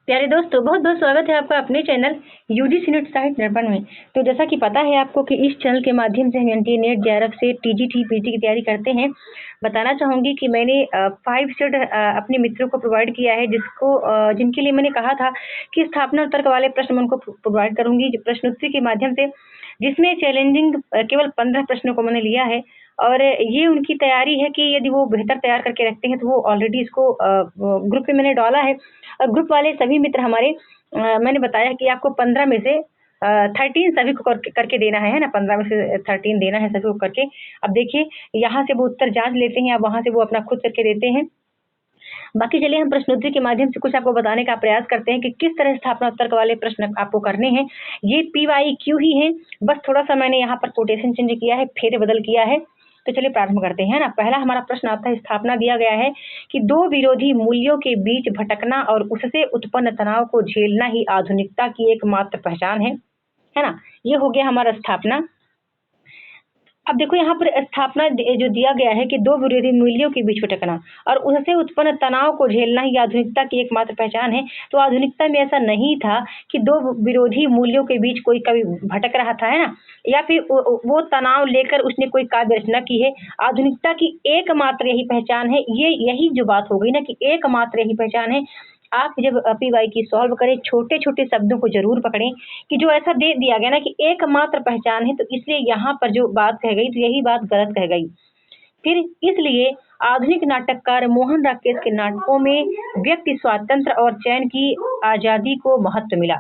प्यारे दोस्तों, बहुत बहुत स्वागत है आपका अपने चैनल यूजीसी नेट साहित्य दर्पण में। तो जैसा कि पता है आपको कि इस चैनल के माध्यम से हम एनटीए नेट जेआरएफ से टीजीटी पीटी की तैयारी करते हैं। बताना चाहूँगी कि मैंने 5 सेट अपने मित्रों को प्रोवाइड किया है, जिनके लिए मैंने कहा था कि स्थापना और तर्क वाले प्रश्न मैं उनको प्रोवाइड करूँगी प्रश्नोत्तरी के माध्यम से, जिसमें चैलेंजिंग केवल 15 प्रश्नों को मैंने लिया है। और ये उनकी तैयारी है कि यदि वो बेहतर तैयार करके रखते हैं तो वो ऑलरेडी इसको ग्रुप में मैंने डाला है। और ग्रुप वाले सभी मित्र हमारे, मैंने बताया कि आपको 15 में से 13 सभी को करके देना है ना, 15 में से 13 देना है सभी को करके। अब देखिए, यहाँ से वो उत्तर जांच लेते हैं, अब वहाँ से वो अपना खुद करके देते हैं। बाकी चलिए हम प्रश्नोत्तरी के माध्यम से कुछ आपको बताने का प्रयास करते हैं कि किस तरह स्थापना और तर्क वाले प्रश्न आपको करने हैं। ये PYQ ही है, बस थोड़ा-सा मैंने यहाँ पर कोटेशन चेंज किया है, फेर-बदल किया है। तो चलिए प्रारंभ करते हैं ना। पहला हमारा प्रश्न आता है, स्थापना दिया गया है कि 2 विरोधी मूल्यों के बीच भटकना और उससे उत्पन्न तनाव को झेलना ही आधुनिकता की एकमात्र पहचान है ना? ये हो गया हमारा स्थापना। अब देखो यहाँ पर स्थापना जो दिया गया है कि 2 विरोधी मूल्यों के बीच भटकना और उससे उत्पन्न तनाव को झेलना ही आधुनिकता की एकमात्र पहचान है। तो आधुनिकता में ऐसा नहीं था कि 2 विरोधी मूल्यों के बीच कोई कभी भटक रहा था, है ना? या फिर वो तनाव लेकर उसने कोई काव्य रचना की है। आधुनिकता की एकमात्र यही पहचान है। यही जो बात हो गई ना कि एकमात्र यही पहचान है। आप जब PYQ सॉल्व करें, छोटे-छोटे शब्दों को ज़रूर पकड़ें कि जो ऐसा दे दिया गया ना कि एकमात्र पहचान है, तो इसलिए यहाँ पर जो बात कह गई, तो यही बात गलत कह गई। फिर इसलिए आधुनिक नाटककार मोहन राकेश के नाटकों में व्यक्ति स्वातंत्र और चयन की आज़ादी को महत्व मिला,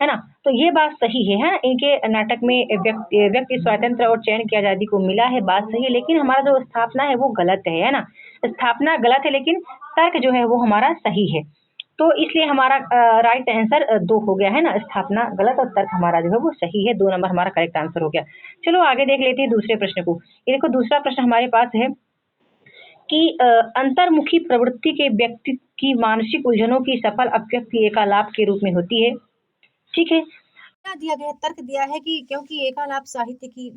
है ना? तो ये बात सही है ना? इनके नाटक में व्यक्ति स्वातंत्र और चयन की आज़ादी को मिला है, बात सही है। लेकिन हमारा जो स्थापना है वो गलत है ना? स्थापना गलत है, लेकिन तर्क जो है वो हमारा सही है। तो इसलिए हमारा राइट आंसर 2 हो गया है ना, स्थापना गलत और तर्क हमारा जो है वो सही है, 2 नंबर हमारा करेक्ट आंसर हो गया। चलो आगे देख लेते हैं दूसरे प्रश्न को। ये देखो दूसरा प्रश्न हमारे पास है कि अंतर्मुखी प्रवृत्ति के व्यक्ति की मानसिक उलझनों की सफल अभिव्यक्ति एकालाप के रूप में होती है। ठीक है। क्या दिया गया है? तर्क दिया है कि क्योंकि एकालाप साहित्यकार की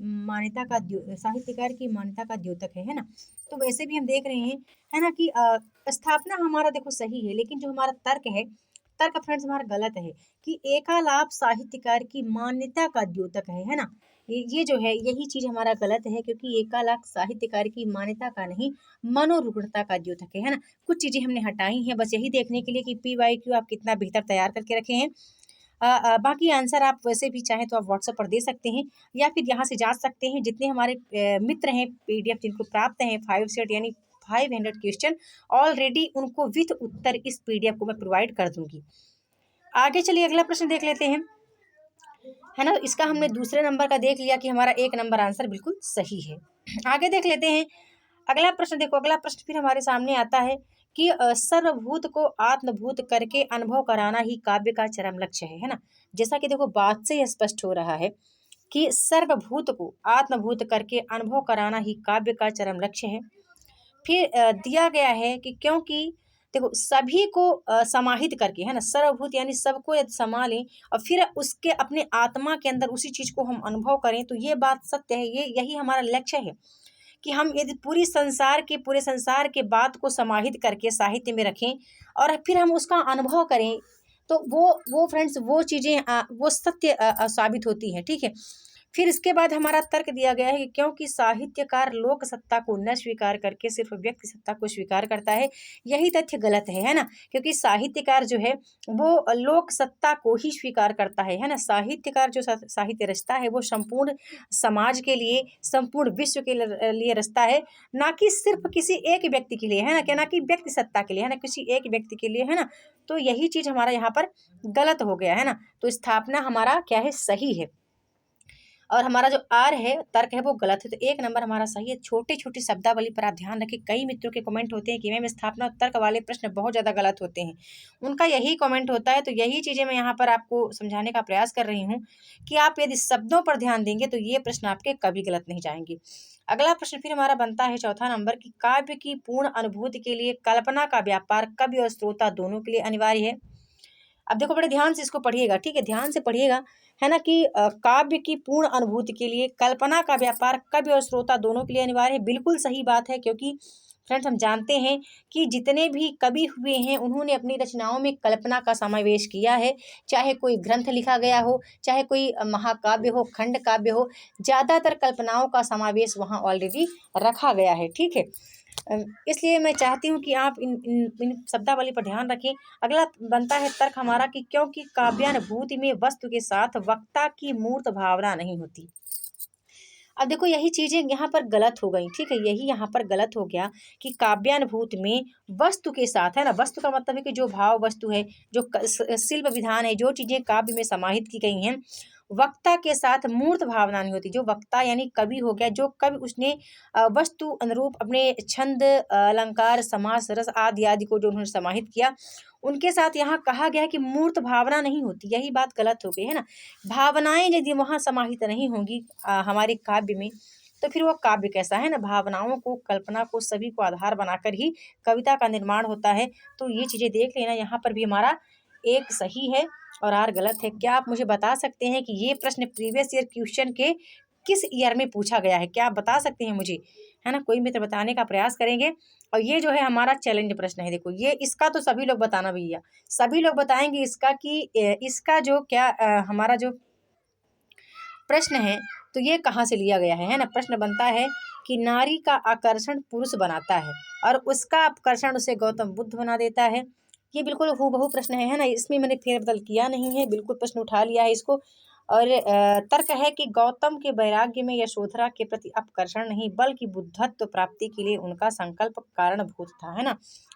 मान्यता का द्योतक है ना? तो वैसे भी हम देख रहे हैं, है ना, कि स्थापना हमारा देखो सही है, लेकिन जो हमारा तर्क है, तर्क फ्रेंड्स हमारा गलत है कि एकालाप साहित्यकार की मान्यता का द्योतक है ना? ये जो है यही चीज हमारा गलत है, क्योंकि एकालाप साहित्यकार की मान्यता का नहीं, मनोरुग्णता का द्योतक है ना? कुछ चीजें हमने हटाई हैं बस यही देखने के लिए कि PYQ आप कितना बेहतर तैयार करके रखे हैं। बाकी आंसर आप वैसे भी चाहें तो आप व्हाट्सएप पर दे सकते हैं, या फिर यहाँ से जांच सकते हैं। जितने हमारे मित्र हैं PDF जिनको प्राप्त हैं 5 सेट यानी 500 क्वेश्चन ऑलरेडी, उनको विथ उत्तर इस PDF को मैं प्रोवाइड कर दूंगी। आगे चलिए अगला प्रश्न देख लेते हैं, है ना? इसका हमने दूसरे नंबर का देख लिया कि हमारा 1 नंबर आंसर बिल्कुल सही है। आगे देख लेते हैं अगला प्रश्न। देखो अगला प्रश्न फिर हमारे सामने आता है कि सर्वभूत को आत्मभूत करके अनुभव कराना ही काव्य का चरम लक्ष्य है ना? जैसा कि देखो बात से यह स्पष्ट हो रहा है कि सर्वभूत को आत्मभूत करके अनुभव कराना ही काव्य का चरम लक्ष्य है। फिर दिया गया है कि क्योंकि देखो सभी को समाहित करके, है ना, सर्वभूत यानी सबको यदि समा लें और फिर उसके अपने आत्मा के अंदर उसी चीज को हम अनुभव करें, तो ये बात सत्य है। यही हमारा लक्ष्य है कि हम यदि पूरे संसार के बात को समाहित करके साहित्य में रखें और फिर हम उसका अनुभव करें, तो वो फ्रेंड्स वो चीज़ें वो सत्य साबित होती हैं। ठीक है। फिर इसके बाद हमारा तर्क दिया गया है कि क्योंकि साहित्यकार लोक सत्ता को न स्वीकार करके सिर्फ व्यक्ति सत्ता को स्वीकार करता है, यही तथ्य गलत है ना? क्योंकि साहित्यकार जो है वो लोक सत्ता को ही स्वीकार करता है ना? साहित्यकार जो साहित्य रचता है वो संपूर्ण समाज के लिए, संपूर्ण विश्व के लिए रचता है, ना कि सिर्फ किसी एक व्यक्ति के लिए, है ना? क्या ना कि व्यक्ति सत्ता के लिए, है ना, किसी एक व्यक्ति के लिए, है ना? तो यही चीज हमारा यहाँ पर गलत हो गया है ना? तो स्थापना हमारा क्या है? सही है। और हमारा जो आर है तर्क है वो गलत है। तो 1 नंबर हमारा सही है। छोटे छोटे शब्दावली पर आप ध्यान रखें। कई मित्रों के कमेंट होते हैं कि मैम स्थापना और तर्क वाले प्रश्न बहुत ज़्यादा गलत होते हैं, उनका यही कमेंट होता है। तो यही चीज़ें मैं यहाँ पर आपको समझाने का प्रयास कर रही हूँ कि आप यदि शब्दों पर ध्यान देंगे तो ये प्रश्न आपके कभी गलत नहीं जाएंगे। अगला प्रश्न फिर हमारा बनता है चौथा नंबर की काव्य की पूर्ण अनुभूति के लिए कल्पना का व्यापार कवि और श्रोता दोनों के लिए अनिवार्य है। अब देखो बड़े ध्यान से इसको पढ़िएगा, ठीक है, ध्यान से पढ़िएगा, है ना, कि काव्य की पूर्ण अनुभूति के लिए कल्पना का व्यापार कवि और श्रोता दोनों के लिए अनिवार्य है। बिल्कुल सही बात है, क्योंकि फ्रेंड्स, हम जानते हैं कि जितने भी कवि हुए हैं उन्होंने अपनी रचनाओं में कल्पना का समावेश किया है। चाहे कोई ग्रंथ लिखा गया हो, चाहे कोई महाकाव्य हो, खंड काव्य हो, ज़्यादातर कल्पनाओं का समावेश वहाँ ऑलरेडी रखा गया है। ठीक है, इसलिए मैं चाहती हूँ कि आप इन शब्दावली पर ध्यान रखें। अगला बनता है तर्क हमारा कि क्योंकि काव्यानुभूति में वस्तु के साथ वक्ता की मूर्त भावना नहीं होती। अब देखो यही चीज़ें यहाँ पर गलत हो गई। ठीक है, यही यहाँ पर गलत हो गया कि काव्यानुभूति में वस्तु के साथ, है ना, वस्तु का मतलब है कि जो भाव वस्तु है, जो शिल्प विधान है, जो चीज़ें काव्य में समाहित की गई हैं, वक्ता के साथ मूर्त भावना नहीं होती। जो वक्ता यानी कवि हो गया, जो कवि उसने वस्तु अनुरूप अपने छंद, अलंकार, समास, रस आदि आदि को जो उन्होंने समाहित किया, उनके साथ यहाँ कहा गया है कि मूर्त भावना नहीं होती। यही बात गलत हो गई, है ना। भावनाएं यदि वहाँ समाहित नहीं होंगी हमारे काव्य में, तो फिर वो काव्य कैसा, है ना। भावनाओं को, कल्पना को, सभी को आधार बनाकर ही कविता का निर्माण होता है। तो ये चीज़ें देख लेना, यहाँ पर भी हमारा एक सही है और आर गलत है। क्या आप मुझे बता सकते हैं कि ये प्रश्न प्रीवियस ईयर क्वेश्चन के किस ईयर में पूछा गया है? क्या आप बता सकते हैं मुझे, है ना। कोई मित्र बताने का प्रयास करेंगे। और ये जो है हमारा चैलेंज प्रश्न है। देखो ये, इसका तो सभी लोग बताना भैया, सभी लोग बताएंगे इसका कि इसका जो क्या हमारा जो प्रश्न है, तो ये कहाँ से लिया गया है ना। प्रश्न बनता है कि नारी का आकर्षण पुरुष बनाता है और उसका आकर्षण उसे गौतम बुद्ध बना देता है। ये बिल्कुल हूबहू प्रश्न है ना। इसमें मैंने फेरबदल किया नहीं है, बिल्कुल प्रश्न उठा लिया है इसको। और तर्क है कि गौतम के वैराग्य में यशोधरा के प्रति आकर्षण नहीं, बल्कि बुद्धत्व प्राप्ति के लिए उनका संकल्प कारणभूत था, है ना।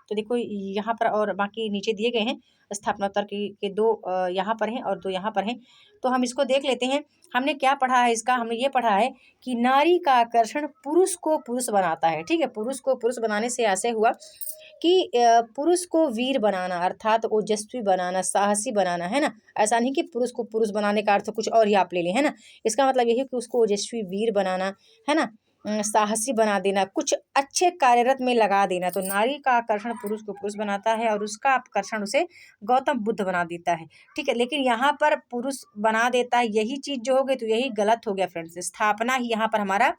तो देखो यहाँ पर, और बाकी नीचे दिए गए हैं स्थापना तर्क के दो यहाँ पर हैं और दो यहाँ पर हैं। तो हम इसको देख लेते हैं। हमने क्या पढ़ा है इसका, हमने ये पढ़ा है कि नारी का आकर्षण पुरुष को पुरुष बनाता है। ठीक है, पुरुष को पुरुष बनाने से ऐसे हुआ कि पुरुष को वीर बनाना, अर्थात ओजस्वी बनाना, साहसी बनाना, है ना। ऐसा नहीं कि पुरुष को पुरुष बनाने का अर्थ कुछ और ही आप ले लें, है ना। इसका मतलब यही है कि उसको ओजस्वी वीर बनाना, है ना, साहसी बना देना, कुछ अच्छे कार्यरत में लगा देना। तो नारी का आकर्षण पुरुष को पुरुष बनाता है और उसका आकर्षण उसे गौतम बुद्ध बना देता है। ठीक है, लेकिन यहाँ पर पुरुष बना देता है, यही चीज़ जो हो गई, तो यही गलत हो गया फ्रेंड्स। स्थापना ही यहाँ पर हमारा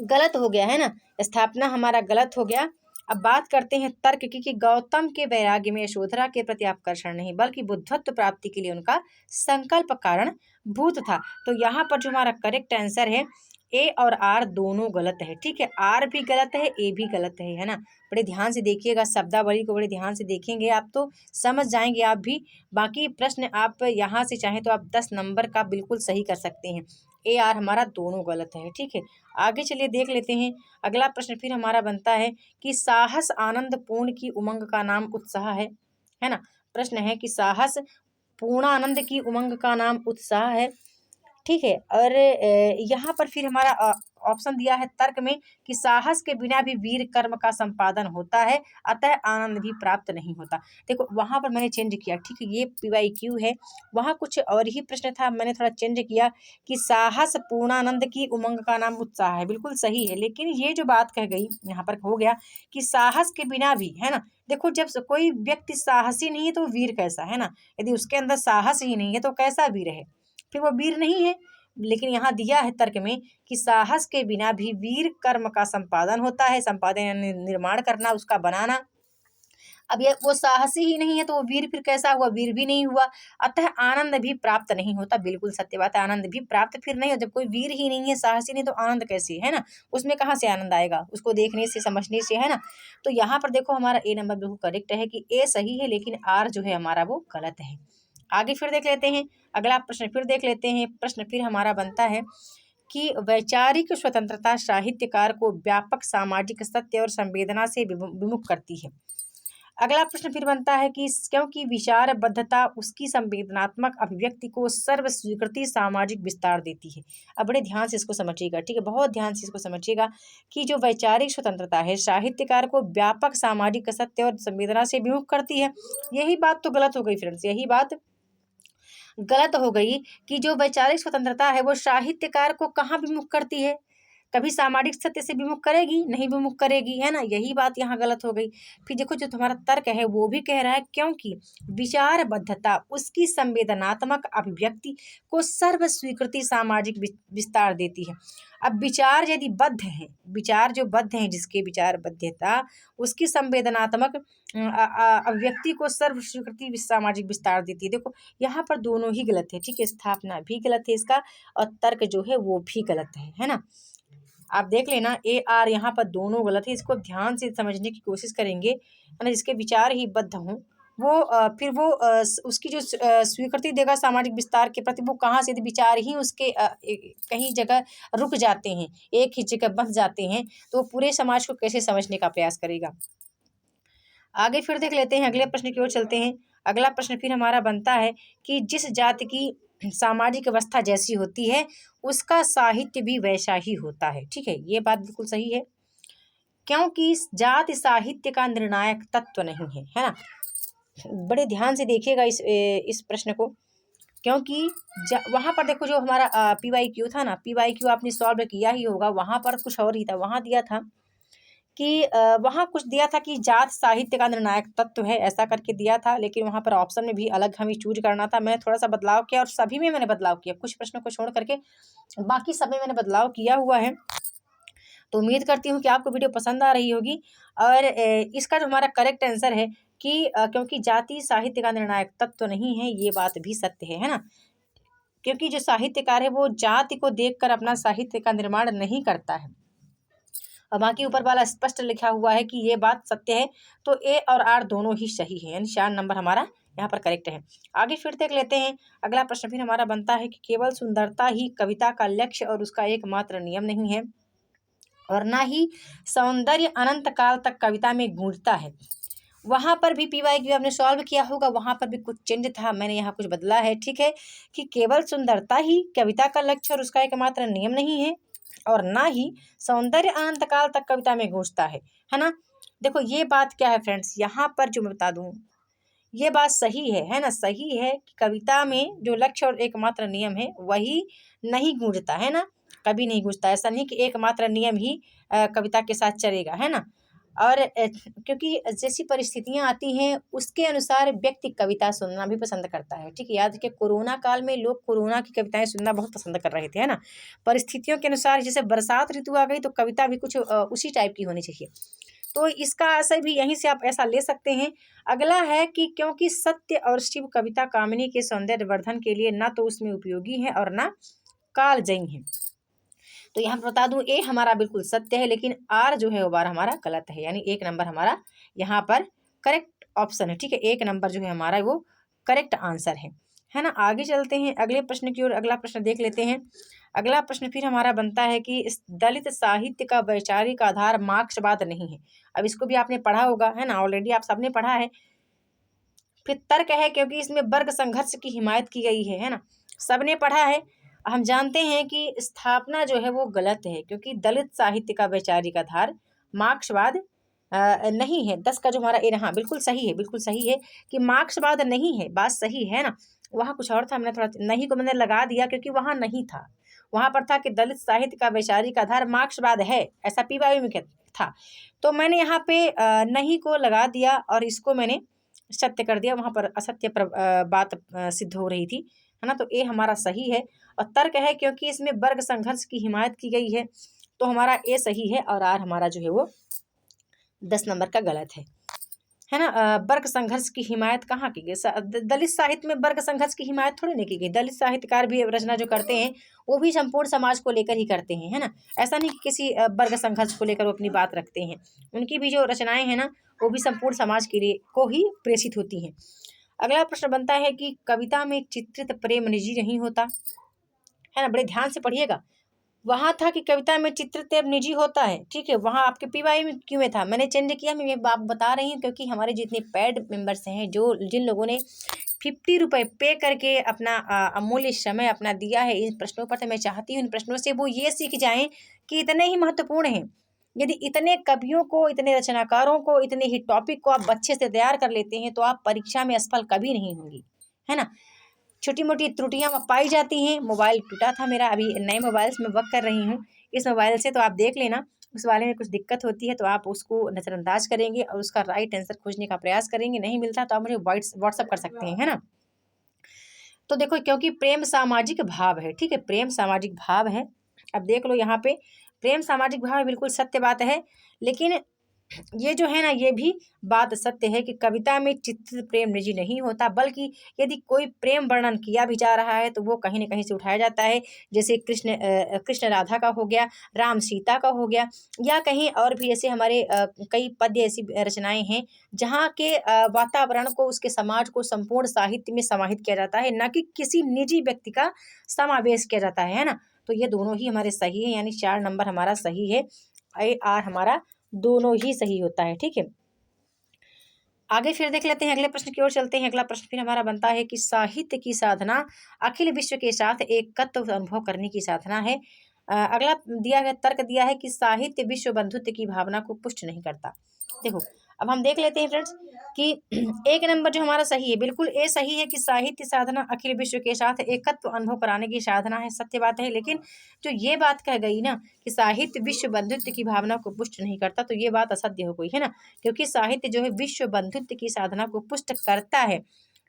गलत हो गया, है ना। स्थापना हमारा गलत हो गया। अब बात करते हैं तर्क की कि गौतम के वैराग्य में यशोधरा के प्रति आकर्षण नहीं, बल्कि बुद्धत्व प्राप्ति के लिए उनका संकल्प कारण भूत था। तो यहाँ पर जो हमारा करेक्ट आंसर है, ए और आर दोनों गलत है। ठीक है, आर भी गलत है, ए भी गलत है ना। बड़े ध्यान से देखिएगा, शब्दावली को बड़े ध्यान से देखेंगे आप तो समझ जाएंगे आप भी। बाकी प्रश्न आप यहाँ से चाहें तो आप 10 नंबर का बिल्कुल सही कर सकते हैं। ए आर हमारा दोनों गलत है। ठीक है, आगे चलिए देख लेते हैं। अगला प्रश्न फिर हमारा बनता है कि साहस आनंद पूर्ण की उमंग का नाम उत्साह है ना। प्रश्न है कि साहस पूर्ण आनंद की उमंग का नाम उत्साह है। ठीक है, और यहाँ पर फिर हमारा ऑप्शन दिया है तर्क में कि साहस के बिना भी वीर कर्म का संपादन होता है, अतः आनंद भी प्राप्त नहीं होता। देखो वहाँ पर मैंने चेंज किया। ठीक है, ये PYQ है, वहाँ कुछ और ही प्रश्न था, मैंने थोड़ा चेंज किया कि साहस पूर्णानंद की उमंग का नाम उत्साह है। बिल्कुल सही है, लेकिन ये जो बात कह गई यहाँ पर हो गया कि साहस के बिना भी, है ना। देखो जब कोई व्यक्ति साहसी नहीं है तो वीर कैसा, है ना। यदि उसके अंदर साहस ही नहीं है तो कैसा वीर है, फिर वो वीर नहीं है। लेकिन यहाँ दिया है तर्क में कि साहस के बिना भी वीर कर्म का संपादन होता है। संपादन यानी निर्माण करना, उसका बनाना। अब ये वो साहसी ही नहीं है तो वो वीर फिर कैसा हुआ, वीर भी नहीं हुआ। अतः आनंद भी प्राप्त नहीं होता। बिल्कुल सत्य बात है, आनंद भी प्राप्त फिर नहीं होता। जब कोई वीर ही नहीं है, साहसी नहीं, तो आनंद कैसे, है ना। उसमें कहाँ से आनंद आएगा, उसको देखने से, समझने से, है ना। तो यहाँ पर देखो हमारा ए नंबर बिल्कुल करेक्ट है कि ए सही है, लेकिन आर जो है हमारा वो गलत है। आगे फिर देख लेते हैं, अगला प्रश्न फिर देख लेते हैं। प्रश्न फिर हमारा बनता है कि वैचारिक स्वतंत्रता साहित्यकार को व्यापक सामाजिक सत्य और संवेदना से विमुख करती है। अगला प्रश्न फिर बनता है कि क्योंकि विचारबद्धता उसकी संवेदनात्मक अभिव्यक्ति को सर्व स्वीकृति सामाजिक विस्तार देती है। अब बड़े ध्यान से इसको समझिएगा। ठीक है, बहुत ध्यान से इसको समझिएगा कि जो वैचारिक स्वतंत्रता है साहित्यकार को व्यापक सामाजिक सत्य और संवेदना से विमुख करती है। यही बात तो गलत हो गई फ्रेंड्स, यही बात गलत हो गई कि जो वैचारिक स्वतंत्रता है वो साहित्यकार को कहाँ विमुख करती है। कभी सामाजिक सत्य से विमुख करेगी नहीं, विमुख करेगी, है ना, यही बात यहाँ गलत हो गई। फिर देखो जो तुम्हारा तर्क है वो भी कह रहा है क्योंकि विचारबद्धता उसकी संवेदनात्मक अभिव्यक्ति को सर्व स्वीकृति सामाजिक विस्तार देती है। अब विचार यदि बद्ध हैं, विचार जो बद्ध हैं, जिसके विचार बद्धता उसकी संवेदनात्मक अभिव्यक्ति को सर्व स्वीकृति सामाजिक विस्तार देती है। देखो यहाँ पर दोनों ही गलत है, ठीक है, स्थापना भी गलत है इसका और तर्क जो है वो भी गलत है ना। आप देख लेना AR यहाँ पर दोनों गलत है, इसको ध्यान से समझने की कोशिश करेंगे, है ना। जिसके विचार ही बद्ध हों वो फिर वो उसकी जो स्वीकृति देगा सामाजिक विस्तार के प्रति, वो कहाँ से, यदि विचार ही उसके कहीं जगह रुक जाते हैं, एक ही जगह बस जाते हैं, तो पूरे समाज को कैसे समझने का प्रयास करेगा। आगे फिर देख लेते हैं, अगले प्रश्न की ओर चलते हैं। अगला प्रश्न फिर हमारा बनता है कि जिस जाति की सामाजिक अवस्था जैसी होती है उसका साहित्य भी वैसा ही होता है, ठीक है, ये बात बिल्कुल सही है, क्योंकि जाति साहित्य का निर्णायक तत्व नहीं है ना। बड़े ध्यान से देखिएगा इस प्रश्न को, क्योंकि वहाँ पर देखो जो हमारा PYQ था ना, PYQ आपने सॉल्व किया ही होगा, वहाँ पर कुछ और ही था, वहाँ दिया था कि वहाँ कुछ दिया था कि जात साहित्य का निर्णायक तत्व है, ऐसा करके दिया था, लेकिन वहाँ पर ऑप्शन में भी अलग हमें चूज करना था। मैंने थोड़ा सा बदलाव किया और सभी में मैंने बदलाव किया, कुछ प्रश्नों को छोड़ करके बाकी सब में मैंने बदलाव किया हुआ है। तो उम्मीद करती हूँ कि आपको वीडियो पसंद आ रही होगी। और इसका जो हमारा करेक्ट आंसर है कि क्योंकि जाति साहित्य का निर्णायक तत्व नहीं है, ये बात भी सत्य है ना। क्योंकि जो साहित्यकार है वो जाति को देखकर अपना साहित्य का निर्माण नहीं करता है। और बाकी ऊपर वाला स्पष्ट लिखा हुआ है कि ये बात सत्य है, तो A और R दोनों ही सही है, यानी 4 नंबर हमारा यहाँ पर करेक्ट है। आगे फिर देख लेते हैं, अगला प्रश्न फिर हमारा बनता है कि केवल सुंदरता ही कविता का लक्ष्य और उसका एकमात्र नियम नहीं है, और ना ही सौंदर्य अनंत काल तक कविता में गूंजता है। वहाँ पर भी PYQ आपने सॉल्व किया होगा, वहाँ पर भी कुछ चेंज था, मैंने यहाँ कुछ बदला है, ठीक है, कि केवल सुंदरता ही कविता का लक्ष्य और उसका एकमात्र नियम नहीं है, और ना ही सौंदर्य अनंत काल तक कविता में गूंजता है ना। देखो ये बात क्या है फ्रेंड्स, यहाँ पर जो मैं बता दूँ ये बात सही है ना, सही है कि कविता में जो लक्ष्य और एकमात्र नियम है वही नहीं गूंजता है ना, कभी नहीं गूंजता। ऐसा नहीं कि एकमात्र नियम ही कविता के साथ चलेगा, है ना। और क्योंकि जैसी परिस्थितियां आती हैं उसके अनुसार व्यक्ति कविता सुनना भी पसंद करता है, ठीक है। याद रखिए कोरोना काल में लोग कोरोना की कविताएं सुनना बहुत पसंद कर रहे थे, है ना। परिस्थितियों के अनुसार, जैसे बरसात ऋतु आ गई तो कविता भी कुछ उसी टाइप की होनी चाहिए, तो इसका असर भी यहीं से आप ऐसा ले सकते हैं। अगला है कि क्योंकि सत्य और शिव कविता कामिनी के सौंदर्य वर्धन के लिए ना तो उसमें उपयोगी है और ना कालजयी है। तो यहाँ बता दूं A हमारा बिल्कुल सत्य है, लेकिन R जो है वो बार हमारा गलत है, यानी 1 नंबर हमारा यहाँ पर करेक्ट ऑप्शन है, ठीक है। 1 नंबर जो है हमारा वो करेक्ट आंसर है ना। आगे चलते हैं अगले प्रश्न की ओर, अगला प्रश्न देख लेते हैं। अगला प्रश्न फिर हमारा बनता है कि इस दलित साहित्य का वैचारिक आधार मार्क्सवाद नहीं है। अब इसको भी आपने पढ़ा होगा, है ना, ऑलरेडी आप सबने पढ़ा है। फिर तर्क है क्योंकि इसमें वर्ग संघर्ष की हिमायत की गई है ना, सबने पढ़ा है। हम जानते हैं कि स्थापना जो है वो गलत है, क्योंकि दलित साहित्य का वैचारिक आधार मार्क्सवाद नहीं है। 10 का जो हमारा हाँ बिल्कुल सही है, बिल्कुल सही है कि मार्क्सवाद नहीं है, बात सही है ना। वहाँ कुछ और था, हमने थोड़ा नहीं को मैंने लगा दिया क्योंकि वहाँ नहीं था, वहाँ पर था कि दलित साहित्य का वैचारिक आधार मार्क्सवाद है, ऐसा PYQ में था, तो मैंने यहाँ पे नहीं को लगा दिया और इसको मैंने सत्य कर दिया, वहाँ पर असत्य बात सिद्ध हो रही थी, है ना। तो A हमारा सही है। और तर्क है क्योंकि इसमें वर्ग संघर्ष की हिमायत की गई है, तो हमारा A सही है और R हमारा जो है वो 10 नंबर का गलत है ना। वर्ग संघर्ष की हिमायत कहाँ की गई, दलित साहित्य में वर्ग संघर्ष की हिमायत थोड़ी नहीं की गई। दलित साहित्यकार भी रचना जो करते हैं वो भी संपूर्ण समाज को लेकर ही करते हैं, है ना। ऐसा नहीं कि किसी वर्ग संघर्ष को लेकर वो अपनी बात रखते हैं, उनकी भी जो रचनाएं हैं ना वो भी संपूर्ण समाज के लिए को ही प्रेषित होती हैं। अगला प्रश्न बनता है कि कविता में चित्रित प्रेम निजी नहीं होता, है ना, बड़े ध्यान से पढ़िएगा। वहाँ था कि कविता में चित्रित निजी होता है, ठीक है, वहाँ आपके PYQ में था, मैंने चेंज किया, मैं आप बता रही हूँ क्योंकि हमारे जितने पेड मेंबर्स हैं, जिन लोगों ने 50 रुपये पे करके अपना अमूल्य समय अपना दिया है इन प्रश्नों पर, तो मैं चाहती हूँ इन प्रश्नों से वो ये सीख जाएं कि इतने ही महत्वपूर्ण हैं। यदि इतने कवियों को, इतने रचनाकारों को, इतने ही टॉपिक को आप अच्छे से तैयार कर लेते हैं तो आप परीक्षा में असफल कभी नहीं होंगी, है ना। छोटी मोटी त्रुटियां पाई जाती हैं, मोबाइल टूटा था मेरा, अभी नए मोबाइल में वर्क कर रही हूँ, इस मोबाइल से, तो आप देख लेना उस वाले में कुछ दिक्कत होती है तो आप उसको नज़रअंदाज करेंगे और उसका राइट आंसर खोजने का प्रयास करेंगे। नहीं मिलता तो आप मुझे व्हाट्सअप कर सकते हैं, है ना। तो देखो, क्योंकि प्रेम सामाजिक भाव है, ठीक है, प्रेम सामाजिक भाव है। अब देख लो यहाँ पे, प्रेम सामाजिक भाव बिल्कुल सत्य बात है, लेकिन ये जो है ना, ये भी बात सत्य है कि कविता में चित्रित प्रेम निजी नहीं होता, बल्कि यदि कोई प्रेम वर्णन किया भी जा रहा है तो वो कहीं न कहीं से उठाया जाता है। जैसे कृष्ण राधा का हो गया, राम सीता का हो गया, या कहीं और भी ऐसे हमारे कई पद्य ऐसी रचनाएँ हैं जहाँ के वातावरण को, उसके समाज को संपूर्ण साहित्य में समाहित किया जाता है, ना कि किसी निजी व्यक्ति का समावेश किया जाता है ना। तो ये दोनों ही हमारे सही है, यानी 4 नंबर हमारा सही है। आर हमारा दोनों ही सही होता है, ठीक है। आगे फिर देख लेते हैं, अगले प्रश्न की ओर चलते हैं। अगला प्रश्न फिर हमारा बनता है कि साहित्य की साधना अखिल विश्व के साथ एकत्व अनुभव करने की साधना है। अगला दिया गया तर्क दिया है कि साहित्य विश्व बंधुत्व की भावना को पुष्ट नहीं करता। देखो, अब हम देख लेते हैं फ्रेंड्स कि एक नंबर जो हमारा सही है, बिल्कुल ए सही है कि साहित्य साधना अखिल विश्व के साथ एकत्व अनुभव कराने की साधना है, सत्य बात है। लेकिन जो ये बात कह गई ना कि साहित्य विश्व बंधुत्व की भावना को पुष्ट नहीं करता, तो ये बात असत्य हो गई, है ना। क्योंकि साहित्य जो है विश्व बंधुत्व की साधना को पुष्ट करता है,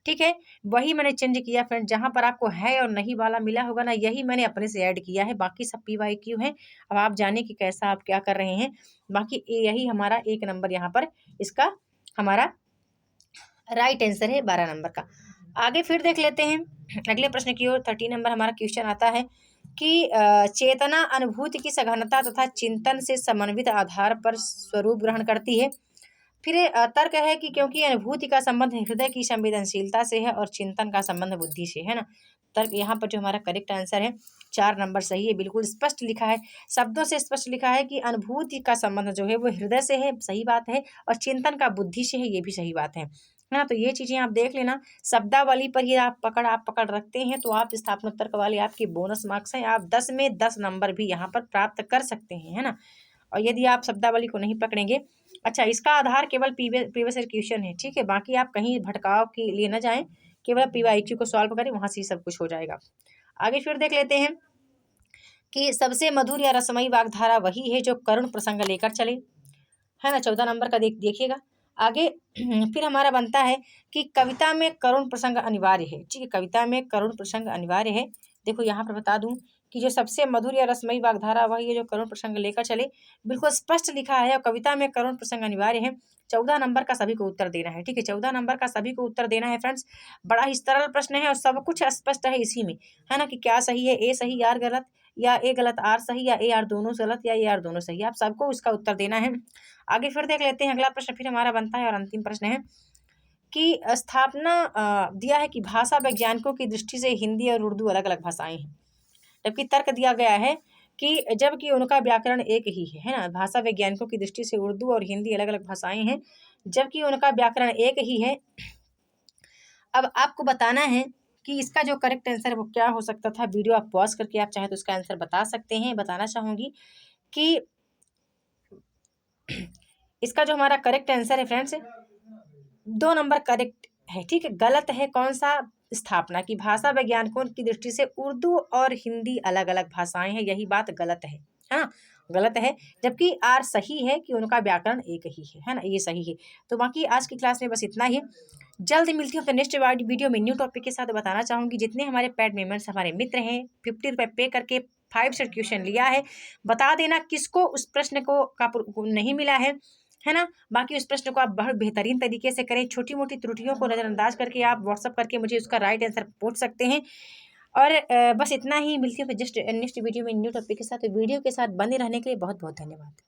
ठीक है। वही मैंने चेंज किया फ्रेंड, जहाँ पर आपको है और नहीं वाला मिला होगा ना, यही मैंने अपने से ऐड किया है, बाकी सब PYQ है। अब आप जाने कि कैसा आप क्या कर रहे हैं। बाकी यही हमारा एक नंबर यहाँ पर इसका हमारा राइट आंसर है 12 नंबर का। आगे फिर देख लेते हैं अगले प्रश्न की ओर। 30 नंबर हमारा क्वेश्चन आता है कि चेतना अनुभूति की सघनता तथा चिंतन से समन्वित आधार पर स्वरूप ग्रहण करती है। फिर तर्क है कि क्योंकि अनुभूति का संबंध हृदय की संवेदनशीलता से है और चिंतन का संबंध बुद्धि से, है ना। तर्क यहाँ पर जो हमारा करेक्ट आंसर है 4 नंबर सही है, बिल्कुल स्पष्ट लिखा है, शब्दों से स्पष्ट लिखा है कि अनुभूति का संबंध जो है वो हृदय से है, सही बात है, और चिंतन का बुद्धि से है, ये भी सही बात है ना। तो ये चीज़ें आप देख लेना। शब्दावली पर ही आप पकड़ रखते हैं तो आप स्थापना तर्क वाले आपके बोनस मार्क्स हैं, आप 10 में 10 नंबर भी यहाँ पर प्राप्त कर सकते हैं, है ना। और यदि आप शब्दावली को नहीं पकड़ेंगे, अच्छा, इसका आधार केवल प्रीवियस ईयर क्वेश्चन है, ठीक है। बाकी आप कहीं भटकाव के लिए न जाएं, केवल PYQ को सॉल्व करें, वहाँ से ही सब कुछ हो जाएगा। आगे फिर देख लेते हैं कि सबसे मधुर या रसमयी वाग्धारा वही है जो करुण प्रसंग लेकर चले, है ना। 14 नंबर का देखिएगा आगे। फिर हमारा बनता है कि कविता में करुण प्रसंग अनिवार्य है, ठीक है, कविता में करुण प्रसंग अनिवार्य है। देखो यहाँ पर बता दूं कि जो सबसे मधुर या रसमयी वाग्धारा वही है जो करुण प्रसंग लेकर चले, बिल्कुल स्पष्ट लिखा है, और कविता में करुण प्रसंग अनिवार्य है। 14 नंबर का सभी को उत्तर देना है, ठीक है, 14 नंबर का सभी को उत्तर देना है फ्रेंड्स। बड़ा ही सरल प्रश्न है और सब कुछ स्पष्ट है इसी में, है ना, कि क्या सही है, ए सही आर गलत, या ए गलत आर सही, या ए आर दोनों गलत, या ए आर दोनों सही, आप सबको उसका उत्तर देना है। आगे फिर देख लेते हैं अगला प्रश्न फिर हमारा बनता है और अंतिम प्रश्न है कि स्थापना दिया है कि भाषा वैज्ञानिकों की दृष्टि से हिंदी और उर्दू अलग अलग भाषाएं हैं, जबकि तर्क दिया गया है कि जबकि उनका व्याकरण एक ही है ना। भाषा वैज्ञानिकों की दृष्टि से उर्दू और हिंदी अलग अलग भाषाएं हैं, जबकि उनका व्याकरण एक ही है। अब आपको बताना है कि इसका जो करेक्ट आंसर वो क्या हो सकता था। वीडियो आप पॉज करके आप चाहे तो इसका आंसर बता सकते हैं। बताना चाहूँगी कि इसका जो हमारा करेक्ट आंसर है फ्रेंड्स, 2 नंबर करेक्ट है, ठीक है। गलत है कौन सा, स्थापना की भाषा वैज्ञानिकों की दृष्टि से उर्दू और हिंदी अलग अलग भाषाएं हैं, यही बात गलत है ना, गलत है। जबकि आर सही है कि उनका व्याकरण एक ही है ना, ये सही है। तो बाकी आज की क्लास में बस इतना ही। जल्द मिलती हूँ तो नेक्स्ट वीडियो में न्यू टॉपिक के साथ। बताना चाहूँगी जितने हमारे पेड मेंबर्स हमारे मित्र हैं 50 रुपये पे करके 5 सेट क्वेश्चन लिया है, बता देना किसको उस प्रश्न को नहीं मिला है ना। बाकी उस प्रश्न को आप बहुत बेहतरीन तरीके से करें, छोटी मोटी त्रुटियों को नज़रअंदाज करके आप व्हाट्सअप करके मुझे उसका राइट आंसर पूछ सकते हैं। और बस इतना ही। मिलती हूँ जस्ट नेक्स्ट वीडियो में न्यू टॉपिक के साथ। वीडियो के साथ बने रहने के लिए बहुत बहुत धन्यवाद।